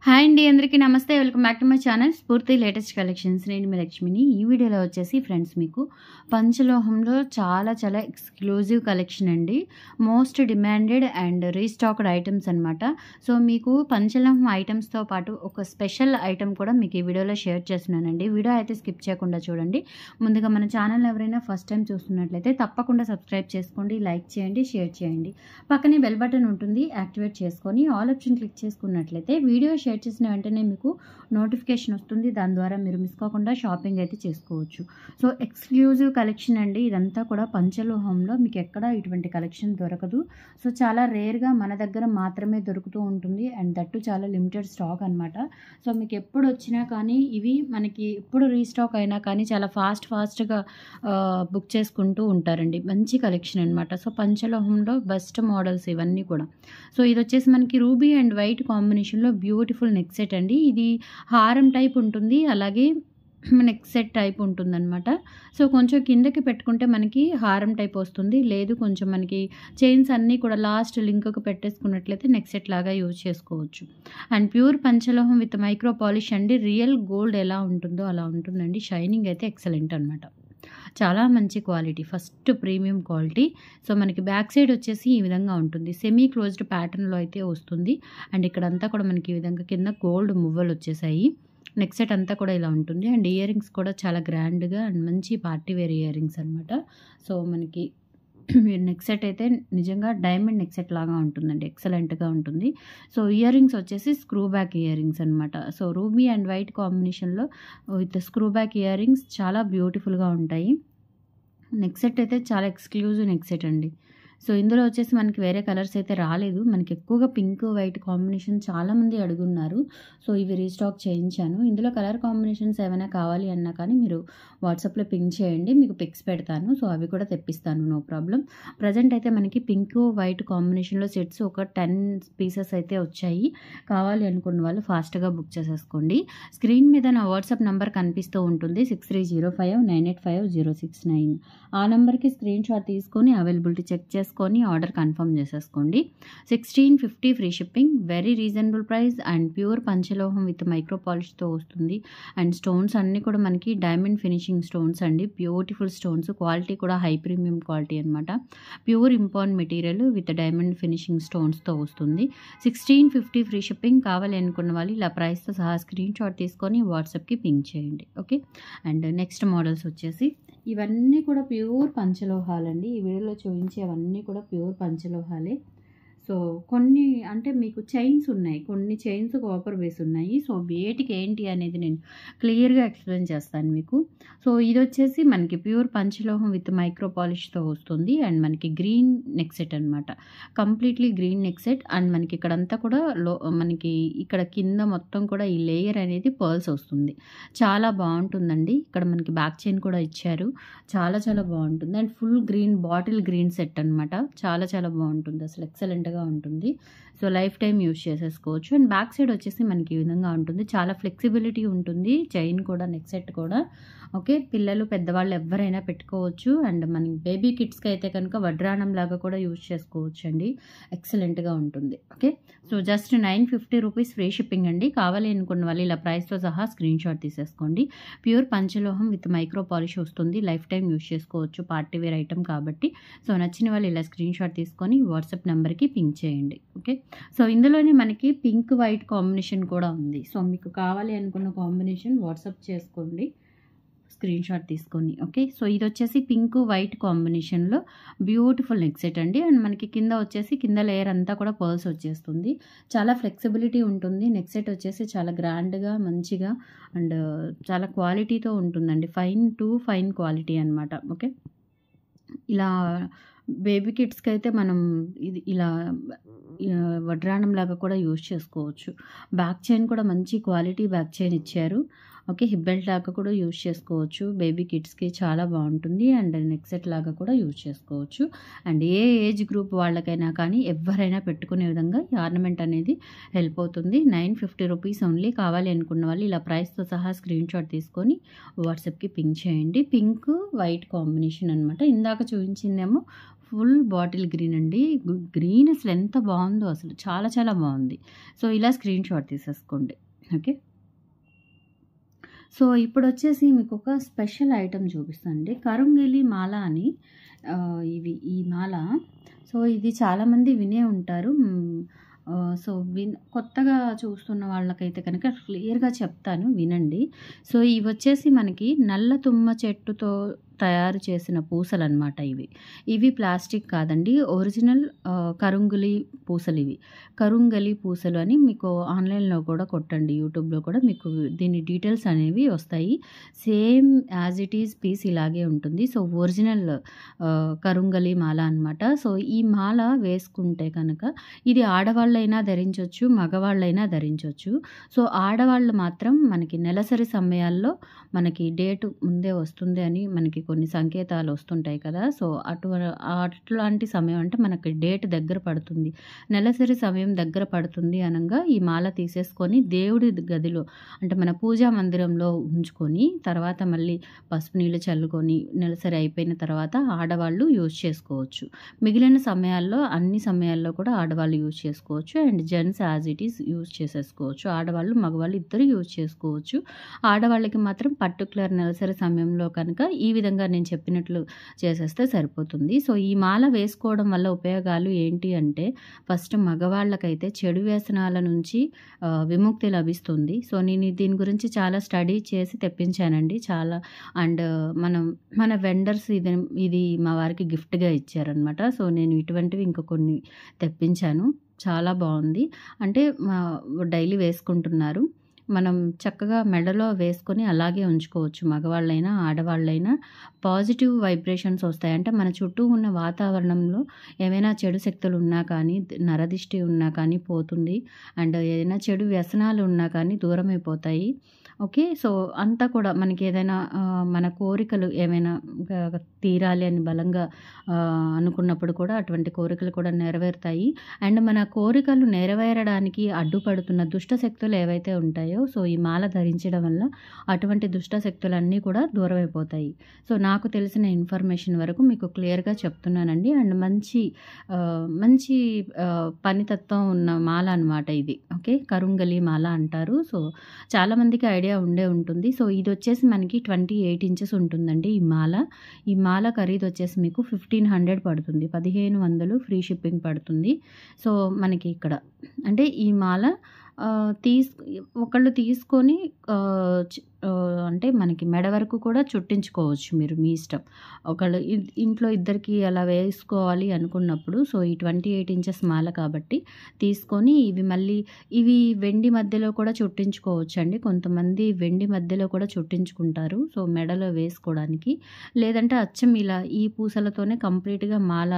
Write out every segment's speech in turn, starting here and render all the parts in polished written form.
Hi అండి, అందరికీ నమస్తే. Welcome back to my channel స్ఫూర్తి లేటెస్ట్ కలెక్షన్స్. నేను మీ లక్ష్మిని. ఈ వీడియోలో వచ్చేసి ఫ్రెండ్స్ మీకు పంచలోహంలో చాలా ఎక్స్క్లూజివ్ కలెక్షన్ అండి. Most demanded and restocked items అనమాట. సో మీకు పంచలోహం ఐటమ్స్తో పాటు ఒక స్పెషల్ ఐటమ్ కూడా మీకు ఈ వీడియోలో షేర్ చేస్తున్నానండి. వీడియో అయితే స్కిప్ చేయకుండా చూడండి. ముందుగా మన ఛానల్ ఎవరైనా ఫస్ట్ టైం చూస్తున్నట్లయితే తప్పకుండా సబ్స్క్రైబ్ చేసుకోండి, లైక్ చేయండి, షేర్ చేయండి. పక్కనే బెల్ బటన్ ఉంటుంది, యాక్టివేట్ చేసుకొని ఆల్ ఆప్షన్ క్లిక్ చేసుకున్నట్లయితే వీడియో షేర్ చేసిన వెంటనే మీకు నోటిఫికేషన్ వస్తుంది. దాని ద్వారా మీరు మిస్ కాకుండా షాపింగ్ అయితే చేసుకోవచ్చు. సో ఎక్స్క్లూజివ్ కలెక్షన్ అండి. ఇదంతా కూడా పంచలోహంలో మీకు ఎక్కడ ఇటువంటి కలెక్షన్ దొరకదు. సో చాలా రేర్గా మన దగ్గర మాత్రమే దొరుకుతూ ఉంటుంది. అండ్ దట్టు చాలా లిమిటెడ్ స్టాక్ అనమాట. సో మీకు ఎప్పుడు వచ్చినా కానీ ఇవి మనకి ఎప్పుడు రీస్టాక్ అయినా కానీ చాలా ఫాస్ట్గా బుక్ చేసుకుంటూ ఉంటారండి. మంచి కలెక్షన్ అనమాట. సో పంచలోహంలో బెస్ట్ మోడల్స్ ఇవన్నీ కూడా. సో ఇది వచ్చేసి మనకి రూబీ అండ్ వైట్ కాంబినేషన్లో బ్యూటిఫుల్ నెక్ సెట్ అండి. ఇది హారం టైప్ ఉంటుంది, అలాగే నెక్ సెట్ టైప్ ఉంటుందన్నమాట. సో కొంచెం కిందకి పెట్టుకుంటే మనకి హారం టైప్ వస్తుంది, లేదు కొంచెం మనకి చైన్స్ అన్నీ కూడా లాస్ట్ లింక్కి పెట్టేసుకున్నట్లయితే నెక్ సెట్ లాగా యూజ్ చేసుకోవచ్చు. అండ్ ప్యూర్ పంచలోహం విత్ మైక్రో పాలిష్ అండి. రియల్ గోల్డ్ ఎలా ఉంటుందో అలా ఉంటుందండి. షైనింగ్ అయితే ఎక్సలెంట్ అనమాట. చాలా మంచి quality, first premium quality. So మనకి బ్యాక్ సైడ్ వచ్చేసి ఈ విధంగా ఉంటుంది. సెమీ క్లోజ్డ్ ప్యాటర్న్లో అయితే వస్తుంది. అండ్ ఇక్కడంతా కూడా మనకి ఈ విధంగా కింద గోల్డ్ మువ్వలు వచ్చేసాయి. నెక్ సెట్ అంతా కూడా ఇలా ఉంటుంది. అండ్ ఇయర్ రింగ్స్ కూడా చాలా గ్రాండ్గా అండ్ మంచి పార్టీ వేర్ ఇయర్ రింగ్స్ అనమాట. సో మనకి నెక్ సెట్ అయితే నిజంగా డైమండ్ నెక్ సెట్ లాగా ఉంటుందండి. ఎక్సలెంట్గా ఉంటుంది. సో ఇయర్ రింగ్స్ వచ్చేసి స్క్రూ బ్యాక్ ఇయర్ రింగ్స్ అనమాట. సో రూబీ అండ్ వైట్ కాంబినేషన్లో with screw back ear rings చాలా బ్యూటిఫుల్గా ఉంటాయి. నెక్ సెట్ అయితే చాలా ఎక్స్క్లూజివ్ నెక్ సెట్ అండి. సో ఇందులో వచ్చేసి మనకి వేరే కలర్స్ అయితే రాలేదు. మనకి ఎక్కువగా పింక్ వైట్ కాంబినేషన్ చాలామంది అడుగున్నారు. సో ఇవి రీస్టాక్ చేయించాను. ఇందులో కలర్ కాంబినేషన్స్ ఏమైనా కావాలి అన్నా కానీ మీరు వాట్సాప్లో పింక్ చేయండి, మీకు పిక్స్ పెడతాను. సో అవి కూడా తెప్పిస్తాను, నో ప్రాబ్లం. ప్రజెంట్ అయితే మనకి పింక్ వైట్ కాంబినేషన్లో సెట్స్ ఒక 10 పీసెస్ అయితే వచ్చాయి. కావాలి అనుకున్న వాళ్ళు ఫాస్ట్గా బుక్ చేసేసుకోండి. స్క్రీన్ మీద నా వాట్సాప్ నెంబర్ కనిపిస్తూ ఉంటుంది, 6305985069. ఆ నెంబర్కి స్క్రీన్ షాట్ తీసుకొని అవైలబిలిటీ చెక్ చేసుకొని ఆర్డర్ కన్ఫర్మ్ చేసేసుకోండి. 1650 free shipping, very reasonable price and pure పంచలోహం విత్ మైక్రో పాలిష్తో వస్తుంది. అండ్ స్టోన్స్ అన్నీ కూడా మనకి డైమండ్ ఫినిషింగ్ స్టోన్స్ అండి. బ్యూటిఫుల్ స్టోన్స్, క్వాలిటీ కూడా హై ప్రీమియం క్వాలిటీ అనమాట. Pure import material with diamond finishing స్టోన్స్తో వస్తుంది. 1650 ఫ్రీ షిప్పింగ్. కావాలి అనుకున్న వాళ్ళు ఇలా ప్రైస్తో సహా స్క్రీన్ షాట్ తీసుకొని వాట్సాప్కి పింక్ చేయండి, ఓకే. అండ్ నెక్స్ట్ మోడల్స్ వచ్చేసి ఇవన్నీ కూడా ప్యూర్ పంచలోహాలండి. ఈ వీడియోలో చూపించేవన్నీ కూడా ప్యూర్ పంచలోహాలే. సో కొన్ని అంటే మీకు చైన్స్ ఉన్నాయి, కొన్ని చైన్స్ కాపర్ బేస్ ఉన్నాయి. సో వేటికి ఏంటి అనేది నేను క్లియర్గా ఎక్స్ప్లెయిన్ చేస్తాను మీకు. సో ఇది వచ్చేసి మనకి ప్యూర్ పంచలోహం విత్ మైక్రో పాలిష్తో వస్తుంది. అండ్ మనకి గ్రీన్ నెక్ సెట్ అనమాట. Completely green neck set. And మనకి ఇక్కడంతా కూడా మనకి ఇక్కడ కింద మొత్తం కూడా ఈ లేయర్ అనేది పర్ల్స్ వస్తుంది. చాలా బాగుంటుందండి. ఇక్కడ మనకి బ్యాక్ చైన్ కూడా ఇచ్చారు. చాలా బాగుంటుంది. And full green bottle green set అనమాట. చాలా బాగుంటుంది, అసలు ఎక్సలెంట్గా ఉంటుంది. సో లైఫ్ టైం యూజ్ చేసేసుకోవచ్చు. అండ్ బ్యాక్ సైడ్ వచ్చేసి మనకి ఈ విధంగా ఉంటుంది. చాలా ఫ్లెక్సిబిలిటీ ఉంటుంది. చైన్ కూడా, నెక్ సెట్ కూడా, ఓకే. పిల్లలు పెద్దవాళ్ళు ఎవరైనా పెట్టుకోవచ్చు. అండ్ మన బేబీ కిడ్స్కి అయితే కనుక వడ్రాణం లాగా కూడా యూజ్ చేసుకోవచ్చు అండి. ఎక్సలెంట్గా ఉంటుంది, okay. So just 950 rupees free shipping అండి. కావాలి అనుకున్న వాళ్ళు ఇలా ప్రైస్తో సహా స్క్రీన్ షాట్ తీసేసుకోండి. ప్యూర్ పంచలోహం విత్ మైక్రో పాలిష్ వస్తుంది. లైఫ్ టైం యూజ్ చేసుకోవచ్చు, పార్టీ వేర్ ఐటమ్ కాబట్టి. సో నచ్చిన వాళ్ళు ఇలా స్క్రీన్ షాట్ తీసుకొని వాట్సాప్ నెంబర్కి పింక్ చేయండి, ఓకే. సో ఇందులోనే మనకి పింక్ వైట్ కాంబినేషన్ కూడా ఉంది. సో మీకు కావాలి అనుకున్న కాంబినేషన్ వాట్సాప్ చేసుకోండి, స్క్రీన్ షాట్ తీసుకొని, ఓకే. సో ఇది వచ్చేసి పింక్ వైట్ కాంబినేషన్లో బ్యూటిఫుల్ నెక్ సెట్ అండి. అండ్ మనకి కింద వచ్చేసి కింద లేయర్ అంతా కూడా పర్ల్స్ వచ్చేస్తుంది. చాలా ఫ్లెక్సిబిలిటీ ఉంటుంది. నెక్ సెట్ వచ్చేసి చాలా గ్రాండ్గా మంచిగా అండ్ చాలా క్వాలిటీతో ఉంటుందండి. ఫైన్ క్వాలిటీ అనమాట, ఓకే. ఇలా బేబీ కిడ్స్కి అయితే మనం ఇది ఇలా వడ్రాణం లాగా కూడా యూజ్ చేసుకోవచ్చు. బ్యాక్ చైన్ కూడా మంచి క్వాలిటీ బ్యాక్ చైన్ ఇచ్చారు, ఓకే. హిప్ బెల్ట్ లాగా కూడా యూజ్ చేసుకోవచ్చు. బేబీ కిడ్స్కి చాలా బాగుంటుంది. అండ్ నెక్ సెట్ లాగా కూడా యూజ్ చేసుకోవచ్చు. అండ్ ఏ ఏజ్ గ్రూప్ వాళ్ళకైనా కానీ ఎవరైనా పెట్టుకునే విధంగా ఈ ఆర్నమెంట్ అనేది హెల్ప్ అవుతుంది. 950 రూపీస్ ఓన్లీ. కావాలి అనుకున్న వాళ్ళు ఇలా ప్రైస్తో సహా స్క్రీన్ షాట్ తీసుకొని వాట్సాప్కి పింక్ చేయండి. పింక్ వైట్ కాంబినేషన్ అనమాట. ఇందాక చూపించిందేమో ఫుల్ బాటిల్ గ్రీన్ అండి. గ్రీన్ అసలు ఎంత బావుందో అసలు. చాలా చాలా బావుంది. సో, ఇలా స్క్రీన్ షాట్ తీసేసుకోండి. ఓకే. సో, ఇప్పుడొచ్చేసి మీకొక స్పెషల్ ఐటెమ్ చూపిస్తానండి. కరుంగలి మాల అని ఈ మాల. సో, ఇది చాలామంది వినే ఉంటారు. సో, కొత్తగా చూస్తున్న వాళ్ళకైతే కనుక క్లియర్‌గా చెప్తాను వినండి. సో, ఇవొచ్చేసి మనకి నల్ల తుమ్మ చెట్టుతో తయారు చేసిన పూసలనమాట ఇవి. ఇవి ప్లాస్టిక్ కాదండి. ఒరిజినల్ కరుంగలి పూసలివి. కరుంగలి పూసలు అని మీకు ఆన్‌లైన్‌లో కూడా కొట్టండి. యూట్యూబ్‌లో కూడా మీకు దీని డీటెయిల్స్ అనేవి వస్తాయి. Same as it is piece ఇలాగే ఉంటుంది. సో, ఒరిజినల్ కరుంగలి మాల అనమాట. సో, ఈ మాల వేసుకుంటే కనుక ఇది ఆడవాళ్ళైనా ధరించొచ్చు, మగవాళ్ళైనా ధరించొచ్చు. సో, ఆడవాళ్ళు మాత్రం మనకి నెలసరి సమయాల్లో మనకి డేట్ ముందే వస్తుంది అని మనకి కొన్ని సంకేతాలు వస్తుంటాయి కదా! సో, అట్లాంటి సమయం అంటే మనకి డేట్ దగ్గర పడుతుంది. నెలసరి సమయం దగ్గర పడుతుంది అనంగా ఈ మాల తీసేసుకొని దేవుడి గదిలో అంటే మన పూజా మందిరంలో ఉంచుకొని తర్వాత మళ్ళీ పసుపు నీళ్ళు చల్లుకొని నెలసరి అయిపోయిన తర్వాత ఆడవాళ్ళు యూజ్ చేసుకోవచ్చు. మిగిలిన సమయాల్లో అన్ని సమయాల్లో కూడా ఆడవాళ్ళు యూజ్ చేసుకోవచ్చు. And gents as it is use చేసేసుకోవచ్చు. ఆడవాళ్ళు, మగవాళ్ళు ఇద్దరు యూజ్ చేసుకోవచ్చు. ఆడవాళ్ళకి మాత్రం పర్టిక్యులర్ నెలసరి సమయంలో కనుక ఈ విధంగా నేను చెప్పినట్లు చేసేస్తే సరిపోతుంది. సో, ఈ మాల వేసుకోవడం వల్ల ఉపయోగాలు ఏంటి అంటే ఫస్ట్ మగవాళ్ళకైతే చెడు వ్యసనాల నుంచి విముక్తి లభిస్తుంది. సో, నేను దీని గురించి చాలా స్టడీ చేసి తెప్పించానండి. చాలా అండ్ మన వెండర్స్ ఇది మా వారికి గిఫ్ట్‌గా ఇచ్చారనమాట. సో, నేను ఇటువంటివి ఇంకా కొన్ని తెప్పించాను. చాలా బావుంది. అంటే డైలీ వేసుకుంటున్నారు. మనం చక్కగా మెడలో వేసుకొని అలాగే ఉంచుకోవచ్చు. మగవాళ్ళైనా, ఆడవాళ్ళైనా పాజిటివ్ వైబ్రేషన్స్ వస్తాయి. అంటే మన చుట్టూ ఉన్న వాతావరణంలో ఏవైనా చెడు శక్తులు ఉన్నా కానీ, నరదిష్టి ఉన్నా కానీ పోతుంది. అండ్ ఏదైనా చెడు వ్యసనాలు ఉన్నా కానీ దూరమైపోతాయి. ఓకే. సో, అంతా కూడా మనకేదైనా మన కోరికలు ఏమైనా తీరాలి అని బలంగా అనుకున్నప్పుడు కూడా అటువంటి కోరికలు కూడా నెరవేరుతాయి. అండ్ మన కోరికలు నెరవేరడానికి అడ్డుపడుతున్న దుష్ట శక్తులు ఏవైతే ఉంటాయో సో, ఈ మాల ధరించడం వల్ల అటువంటి దుష్ట శక్తులన్నీ కూడా దూరమైపోతాయి. సో, నాకు తెలిసిన ఇన్ఫర్మేషన్ వరకు మీకు క్లియర్‌గా చెప్తున్నానండి. అండ్ మంచి పనితత్వం ఉన్న మాల అనమాట ఇది. ఓకే. కరుంగలి మాల అంటారు. సో, చాలామందికి ఐడియా ఉండే ఉంటుంది. సో, ఇదొచ్చేసి మనకి 28 ఇంచెస్ ఉంటుందండి ఈ మాల. ఈ మాల ఖరీదొచ్చేసి మీకు 1500 పడుతుంది. 1500 ఫ్రీ షిప్పింగ్ పడుతుంది. సో, మనకి ఇక్కడ అంటే ఈ మాల ఒకళ్ళు తీసుకొని అంటే మనకి మెడ వరకు కూడా చుట్టించుకోవచ్చు మీరు మీ ఇష్టం. ఒకళ్ళు ఇంట్లో ఇద్దరికి అలా వేసుకోవాలి అనుకున్నప్పుడు సో, ఈ 28 ఇంచెస్ మాల కాబట్టి తీసుకొని ఇవి వెండి మధ్యలో కూడా చుట్టించుకోవచ్చండి. కొంతమంది వెండి మధ్యలో కూడా చుట్టించుకుంటారు. సో, మెడలో వేసుకోవడానికి. లేదంటే అచ్చం ఇలా ఈ పూసలతోనే కంప్లీట్‌గా మాల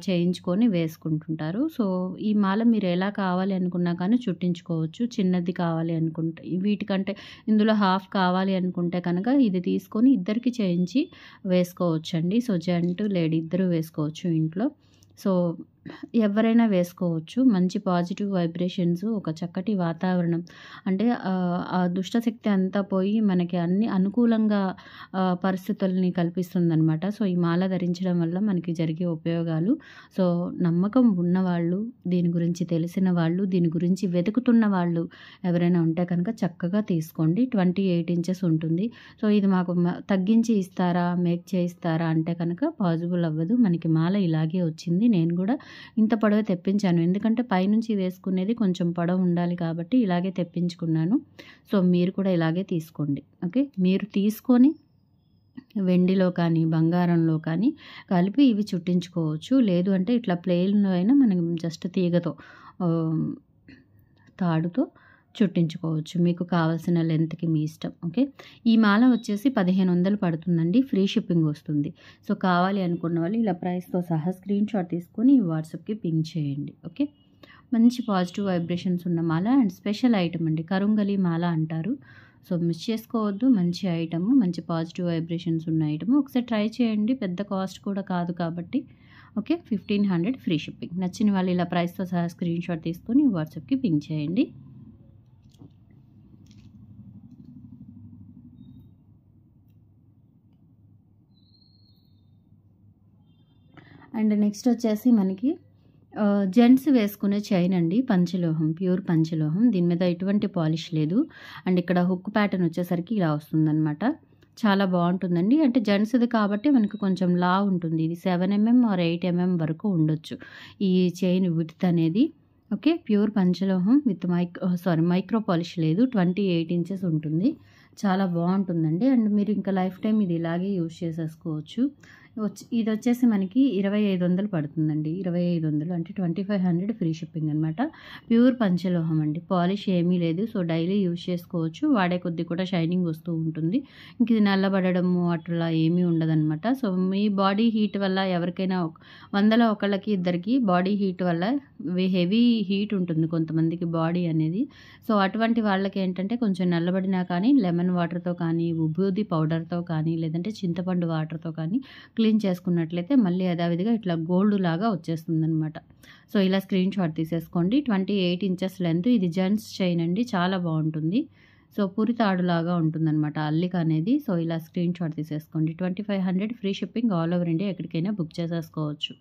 చేయించుకొని వేసుకుంటుంటారు. సో, ఈ మాల మీరు ఎలా కావాలి అనుకున్నా కానీ చుట్టించుకోవచ్చు. చిన్నది కావాలి అనుకుంటే వీటికంటే ఇందులో హాఫ్ కావాలి అనుకుంటే కనుక ఇది తీసుకొని ఇద్దరికి చేయించి వేసుకోవచ్చండి. సో, జెంట్, లేడీ ఇద్దరు వేసుకోవచ్చు ఇంట్లో. సో, ఎవరైనా వేసుకోవచ్చు. మంచి పాజిటివ్ వైబ్రేషన్స్, ఒక చక్కటి వాతావరణం అంటే ఆ దుష్టశక్తి అంతా పోయి మనకి అన్ని అనుకూలంగా పరిస్థితుల్ని కల్పిస్తుందనమాట. సో, ఈ మాల ధరించడం వల్ల మనకి జరిగే ఉపయోగాలు సో, నమ్మకం ఉన్నవాళ్ళు, దీని గురించి తెలిసిన వాళ్ళు, దీని గురించి వెతుకుతున్న వాళ్ళు ఎవరైనా ఉంటే కనుక చక్కగా తీసుకోండి. 28 ఇంచెస్ ఉంటుంది. సో, ఇది మాకు తగ్గించి ఇస్తారా, మేక్ చేయిస్తారా అంటే కనుక పాజిబుల్ అవ్వదు. మనకి మాల ఇలాగే వచ్చింది. నేను కూడా ఇంత పొడవు తెప్పించాను. ఎందుకంటే పైనుంచి వేసుకునేది కొంచెం పొడవు ఉండాలి కాబట్టి ఇలాగే తెప్పించుకున్నాను. సో, మీరు కూడా ఇలాగే తీసుకోండి. ఓకే. మీరు తీసుకొని వెండిలో కానీ, బంగారంలో కానీ కలిపి ఇవి చుట్టించుకోవచ్చు. లేదు అంటే ఇట్లా ప్లెయిన్‌లో అయినా మనం జస్ట్ తీగతో తాడుతో చుట్టించుకోవచ్చు. మీకు కావాల్సిన లెంత్‌కి మీ ఇష్టం. ఓకే. ఈ మాల వచ్చేసి 1500 పడుతుందండి. ఫ్రీ షిప్పింగ్ వస్తుంది. సో, కావాలి అనుకున్న వాళ్ళు ఇలా ప్రైస్‌తో సహా స్క్రీన్ షాట్ తీసుకొని వాట్సాప్‌కి పింగ్ చేయండి. ఓకే. మంచి పాజిటివ్ వైబ్రేషన్స్ ఉన్న మాల అండ్ స్పెషల్ ఐటెమ్ అండి. కరుంగలి మాల అంటారు. సో, మిస్ చేసుకోవద్దు. మంచి ఐటెము, మంచి పాజిటివ్ వైబ్రేషన్స్ ఉన్న ఐటెము. ఒకసారి ట్రై చేయండి. పెద్ద కాస్ట్ కూడా కాదు కాబట్టి. ఓకే. 1500 free shipping. నచ్చిన వాళ్ళు ఇలా ప్రైస్‌తో సహా స్క్రీన్ షాట్ తీసుకొని వాట్సాప్‌కి పింగ్ చేయండి. అండ్ నెక్స్ట్ వచ్చేసి మనకి జెంట్స్ వేసుకునే చైన్ అండి, పంచలోహం, ప్యూర్ పంచలోహం. దీని మీద ఎటువంటి పాలిష్ లేదు. అండ్ ఇక్కడ హుక్ ప్యాటర్న్ వచ్చేసరికి ఇలా వస్తుందన్నమాట. చాలా బాగుంటుందండి. అంటే జెంట్స్ది కాబట్టి మనకు కొంచెం లా ఉంటుంది. ఇది 7 mm ఆర్ 8 mm వరకు ఉండొచ్చు ఈ చైన్ విడ్త్ అనేది. ఓకే, ప్యూర్ పంచలోహం విత్ మైక్రో పాలిష్ లేదు. 28 inches ఉంటుంది. చాలా బాగుంటుందండి. అండ్ మీరు ఇంకా లైఫ్ టైం ఇది ఇలాగే యూజ్ చేసేసుకోవచ్చు. ఇది వచ్చేసి మనకి 2500 పడుతుందండి. 2500 అంటే 2500 ఫ్రీ షిప్పింగ్ అనమాట. ప్యూర్ పంచలోహం అండి, పాలిష్ ఏమీ లేదు. సో డైలీ యూజ్ చేసుకోవచ్చు. వాడే కొద్ది కూడా షైనింగ్ వస్తూ ఉంటుంది. ఇంక ఇది నల్లబడము అట్లా ఏమీ ఉండదన్నమాట. సో మీ బాడీ హీట్ వల్ల ఎవరికైనా 100లో ఒకళ్ళకి ఇద్దరికి బాడీ హీట్ వల్ల హెవీ హీట్ ఉంటుంది కొంతమందికి బాడీ అనేది. సో అటువంటి వాళ్ళకి ఏంటంటే కొంచెం నల్లబడినా కానీ లెమన్ వాటర్తో కానీ, విభూది పౌడర్తో కానీ, లేదంటే చింతపండు వాటర్తో కానీ క్లీన్ చేసుకున్నట్లయితే మళ్ళీ యథావిధిగా ఇట్లా గోల్డ్ లాగా వచ్చేస్తుందనమాట. సో ఇలా స్క్రీన్ షాట్ తీసేసుకోండి. 28 inches లెంత్. ఇది జెంట్స్ చైన్ అండి, చాలా బాగుంటుంది. సో పురితాడులాగా ఉంటుందన్నమాట అల్లిక అనేది. సో ఇలా స్క్రీన్ షాట్ తీసేసుకోండి. 2500 free shipping, all over India ఎక్కడికైనా బుక్ చేసేసుకోవచ్చు.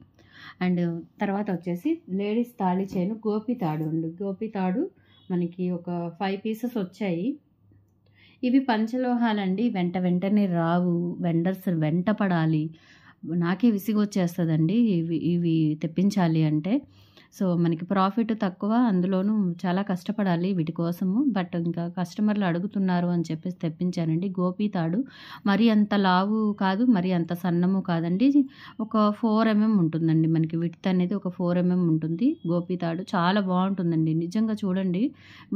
అండ్ తర్వాత వచ్చేసి లేడీస్ తాళి చైన్ గోపి తాడు అండి. గోపి తాడు మనకి ఒక 5 pieces వచ్చాయి. ఇవి పంచలోహాలండి, వెంటనే రావు. వెండర్స్ వెంట పడాలి. నాకే విసిగొచ్చేస్తుందండి ఇవి తెప్పించాలి అంటే. సో మనకి ప్రాఫిట్ తక్కువ, అందులోనూ చాలా కష్టపడాలి వీటి కోసము. బట్ ఇంకా కస్టమర్లు అడుగుతున్నారు అని చెప్పేసి తెప్పించానండి. గోపి తాడు మరీ అంత లావు కాదు, మరీ అంత సన్నము కాదండి. ఒక 4 mm ఉంటుందండి మనకి విడ్త్ అనేది. ఒక 4 mm ఉంటుంది గోపి తాడు. చాలా బాగుంటుందండి నిజంగా. చూడండి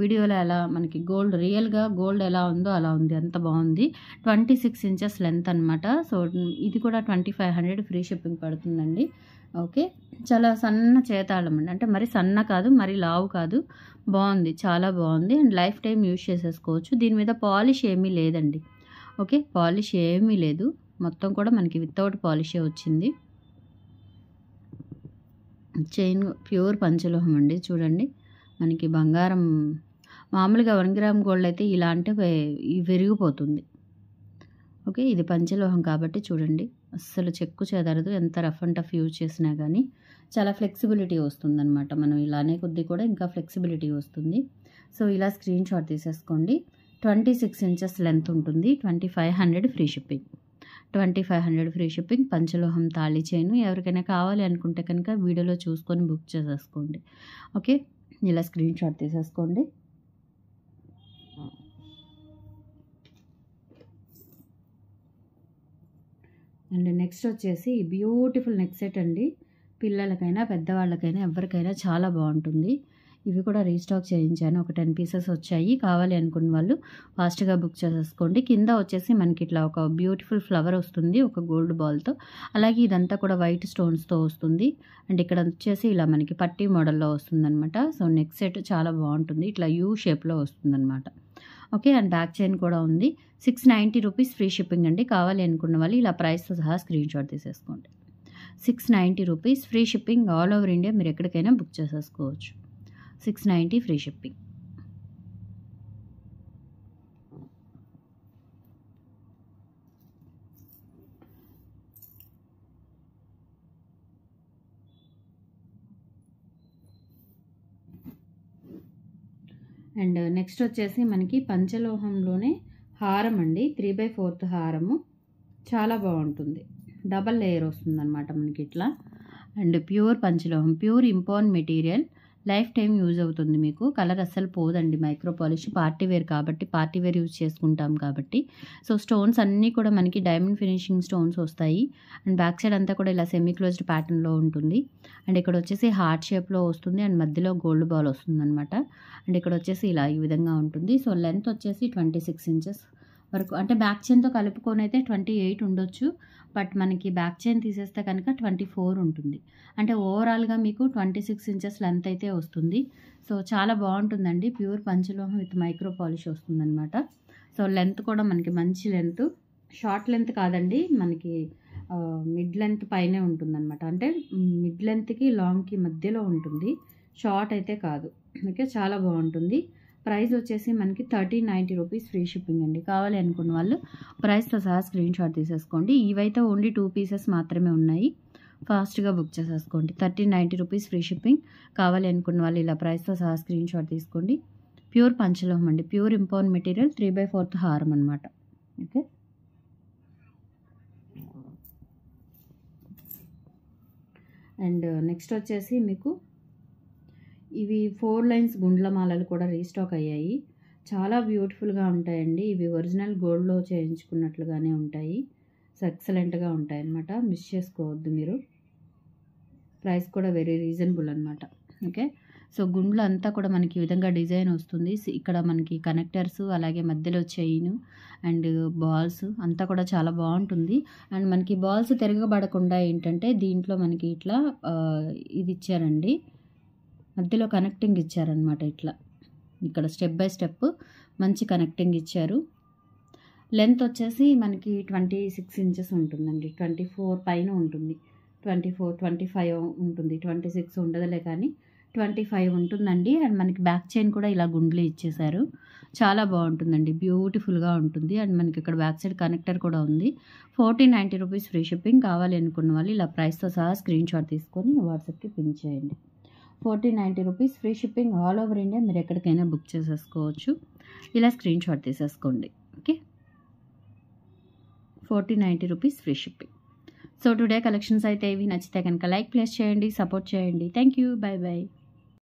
వీడియోలో ఎలా మనకి గోల్డ్, రియల్గా గోల్డ్ ఎలా ఉందో అలా ఉంది, అంత బాగుంది. 26 inches లెంత్ అనమాట. సో ఇది కూడా 2500 ఫ్రీ షిప్పింగ్ పడుతుందండి. ఓకే, చాలా సన్న చేతాళం అండి. అంటే మరి సన్న కాదు, మరి లావు కాదు. బాగుంది, చాలా బాగుంది. అండ్ లైఫ్ టైం యూజ్ చేసేసుకోవచ్చు. దీని మీద పాలిష్ ఏమీ లేదండి. ఓకే, పాలిష్ ఏమీ లేదు. మొత్తం కూడా మనకి వితౌట్ పాలిషే వచ్చింది. చైన్ ప్యూర్ పంచలోహం అండి. చూడండి మనకి బంగారం మామూలుగా 1 gram గోల్డ్ అయితే ఇలా అంటే విరిగిపోతుంది. ఓకే, ఇది పంచలోహం కాబట్టి చూడండి అస్సలు చెక్కు చెదరదు. ఎంత రఫ్ అండ్ టఫ్ యూజ్ చేసినా కానీ చాలా ఫ్లెక్సిబిలిటీ వస్తుందన్నమాట. మనం ఇలానే కొద్ది కూడా ఇంకా ఫ్లెక్సిబిలిటీ వస్తుంది. సో ఇలా స్క్రీన్ షాట్ తీసేసుకోండి. 26 inches లెంత్ ఉంటుంది. 2500 ఫ్రీ షిప్పింగ్. 2500 free shipping. పంచలోహం తాళి చైన్. ఎవరికైనా కావాలి అనుకుంటే కనుక వీడియోలో చూసుకొని బుక్ చేసేసుకోండి. ఓకే, ఇలా స్క్రీన్ షాట్ తీసేసుకోండి. అండ్ నెక్స్ట్ వచ్చేసి బ్యూటిఫుల్ నెక్ సెట్ అండి. పిల్లలకైనా పెద్దవాళ్ళకైనా ఎవరికైనా చాలా బాగుంటుంది. ఇవి కూడా రీస్టాక్ చేయించాను. ఒక 10 pieces వచ్చాయి. కావాలి అనుకున్న వాళ్ళు ఫాస్ట్గా బుక్ చేసేసుకోండి. కింద వచ్చేసి మనకి ఇట్లా ఒక బ్యూటిఫుల్ ఫ్లవర్ వస్తుంది ఒక గోల్డ్ బాల్తో. అలాగే ఇదంతా కూడా వైట్ స్టోన్స్తో వస్తుంది. అండ్ ఇక్కడ వచ్చేసి ఇలా మనకి పట్టీ మోడల్లో వస్తుందన్నమాట. సో నెక్ సెట్ చాలా బాగుంటుంది. ఇట్లా యూ షేప్లో వస్తుందన్నమాట. ఓకే, అండ్ బ్యాక్ చైన్ కూడా ఉంది. 690 rupees ఫ్రీ షిప్పింగ్ అండి. కావాలి అనుకున్న వాళ్ళు ఇలా ప్రైస్తో సహా స్క్రీన్ షాట్ తీసేసుకోండి. 690 rupees free shipping, all over India మీరు ఎక్కడికైనా బుక్ చేసేసుకోవచ్చు. 690 ఫ్రీ షిప్పింగ్. అండ్ నెక్స్ట్ వచ్చేసి మనకి పంచలోహంలోనే హారం అండి. 3/4 హారము. చాలా బాగుంటుంది. డబల్ లేయర్ వస్తుంది అనమాట మనకి ఇట్లా. అండ్ ప్యూర్ పంచలోహం, pure import material. Lifetime use అవుతుంది మీకు. కలర్ అస్సలు పోదండి. మైక్రో పాలిష్, పార్టీ వేర్ కాబట్టి, పార్టీ వేర్ యూజ్ చేసుకుంటాం కాబట్టి. సో స్టోన్స్ అన్నీ కూడా మనకి డైమండ్ ఫినిషింగ్ స్టోన్స్ వస్తాయి. అండ్ బ్యాక్ సైడ్ అంతా కూడా ఇలా సెమీ క్లోజ్డ్ ప్యాటర్న్లో ఉంటుంది. అండ్ ఇక్కడ వచ్చేసి హార్ట్ షేప్లో వస్తుంది. అండ్ మధ్యలో గోల్డ్ బాల్ వస్తుంది అనమాట. అండ్ ఇక్కడ వచ్చేసి ఇలా ఈ విధంగా ఉంటుంది. సో లెంత్ వచ్చేసి 26 inches వరకు. అంటే బ్యాక్ చైన్తో కలుపుకొని అయితే 28 ఉండొచ్చు. బట్ మనకి బ్యాక్ చైన్ తీసేస్తే కనుక 24 ఉంటుంది. అంటే ఓవరాల్గా మీకు 26 inches లెంత్ అయితే వస్తుంది. సో చాలా బాగుంటుందండి. ప్యూర్ పంచలోహం విత్ మైక్రో పాలిష్ వస్తుందన్నమాట. సో లెంత్ కూడా మనకి మంచి లెంత్. షార్ట్ లెంత్ కాదండి, మనకి మిడ్ లెంత్ పైనే ఉంటుందన్నమాట. అంటే మిడ్ లెంత్కి లాంగ్కి మధ్యలో ఉంటుంది, షార్ట్ అయితే కాదు. ఓకే, చాలా బాగుంటుంది. ప్రైస్ వచ్చేసి మనకి 1390 రూపీస్ ఫ్రీ షిప్పింగ్ అండి. కావాలి అనుకున్న వాళ్ళు ప్రైస్తో సహా స్క్రీన్ షాట్ తీసేసుకోండి. ఇవైతే ఓన్లీ 2 pieces మాత్రమే ఉన్నాయి. ఫాస్ట్గా బుక్ చేసేసుకోండి. 1390 రూపీస్ ఫ్రీ షిప్పింగ్. కావాలి అనుకున్న వాళ్ళు ఇలా ప్రైస్తో సహా స్క్రీన్ షాట్ తీసుకోండి. ప్యూర్ పంచలోహం అండి, ప్యూర్ ఇంపోర్ట్ మెటీరియల్, 3/4 హారం అనమాట. ఓకే, అండ్ నెక్స్ట్ వచ్చేసి మీకు ఇవి 4 లైన్స్ గుండ్ల మాలలు కూడా రీస్టాక్ అయ్యాయి. చాలా బ్యూటిఫుల్గా ఉంటాయండి. ఇవి ఒరిజినల్ గోల్డ్లో చేయించుకున్నట్లుగానే ఉంటాయి. సో ఎక్సలెంట్గా ఉంటాయి అన్నమాట, మిస్ చేసుకోవద్దు మీరు. ప్రైస్ కూడా వెరీ రీజనబుల్ అనమాట. ఓకే, సో గుండ్లు అంతా కూడా మనకి ఈ విధంగా డిజైన్ వస్తుంది. ఇక్కడ మనకి కనెక్టర్స్, అలాగే మధ్యలో చైన్ అండ్ బాల్స్ అంతా కూడా చాలా బాగుంటుంది. అండ్ మనకి బాల్స్ తిరగబడకుండా ఏంటంటే దీంట్లో మనకి ఇట్లా ఇది ఇచ్చారండి, మధ్యలో కనెక్టింగ్ ఇచ్చారనమాట. ఇట్లా ఇక్కడ స్టెప్ బై స్టెప్ మంచి కనెక్టింగ్ ఇచ్చారు. లెంత్ వచ్చేసి మనకి 26 ఇంచెస్ ఉంటుందండి. 24 పైన ఉంటుంది, 24, 25 ఉంటుంది, 26 ఉండదులే కానీ 25 ఉంటుందండి. అండ్ మనకి బ్యాక్ చైన్ కూడా ఇలా గుండ్లు ఇచ్చేసారు. చాలా బాగుంటుందండి, బ్యూటిఫుల్గా ఉంటుంది. అండ్ మనకి ఇక్కడ బ్యాక్ సైడ్ కనెక్టర్ కూడా ఉంది. 1490 రూపీస్ ఫ్రీ షిప్పింగ్. కావాలి అనుకున్న వాళ్ళు ఇలా ప్రైస్తో సహా స్క్రీన్ షాట్ తీసుకొని వాట్సాప్కి పింక్ చేయండి. 1490 rupees free shipping. All over India మీరు ఎక్కడికైనా బుక్ చేసేసుకోవచ్చు. ఇలా స్క్రీన్ షాట్ తీసేసుకోండి. Okay, 1490 rupees free shipping. So today collections అయితే ఇవి. నచ్చితే కనుక లైక్ ప్లేస్ చేయండి, సపోర్ట్ చేయండి. Thank you, by by.